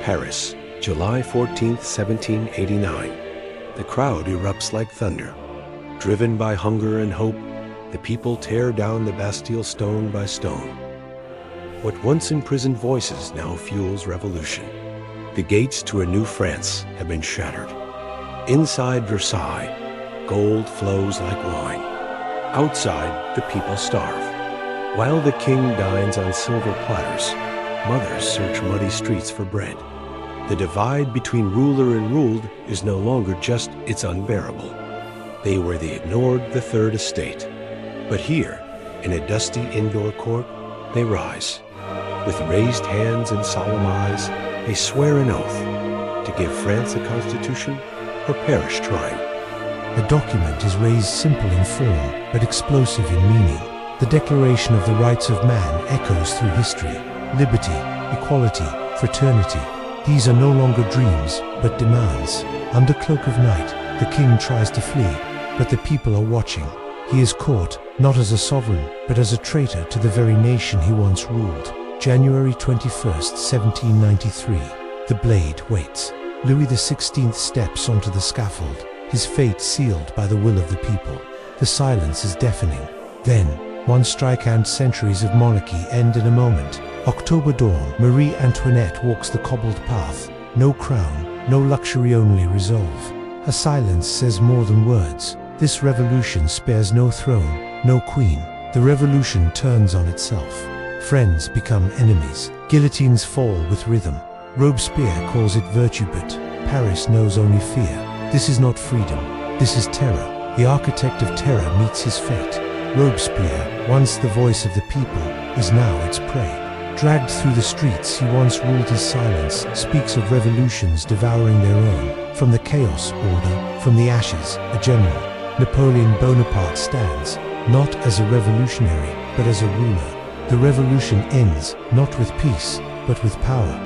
Paris, July 14, 1789. The crowd erupts like thunder. Driven by hunger and hope, the people tear down the Bastille stone by stone. What once imprisoned voices now fuels revolution. The gates to a new France have been shattered. Inside Versailles, gold flows like wine. Outside, the people starve. While the king dines on silver platters, mothers search muddy streets for bread. The divide between ruler and ruled is no longer just, it's unbearable. They were the ignored, the third estate. But here, in a dusty indoor court, they rise. With raised hands and solemn eyes, they swear an oath to give France a constitution or perish trying. The document is raised simple in form, but explosive in meaning. The Declaration of the Rights of Man echoes through history. Liberty, equality, fraternity. These are no longer dreams, but demands. Under cloak of night, the king tries to flee, but the people are watching. He is caught, not as a sovereign, but as a traitor to the very nation he once ruled. January 21st, 1793. The blade waits. Louis XVI steps onto the scaffold, his fate sealed by the will of the people. The silence is deafening. Then, one strike and centuries of monarchy end in a moment. October dawn, Marie Antoinette walks the cobbled path. No crown, no luxury, only resolve. Her silence says more than words. This revolution spares no throne, no queen. The revolution turns on itself. Friends become enemies. Guillotines fall with rhythm. Robespierre calls it virtue, but Paris knows only fear. This is not freedom. This is terror. The architect of terror meets his fate. Robespierre, once the voice of the people, is now its prey. Dragged through the streets, he once ruled his silence, speaks of revolutions devouring their own. From the chaos, order, from the ashes, a general. Napoleon Bonaparte stands, not as a revolutionary, but as a ruler. The revolution ends, not with peace, but with power.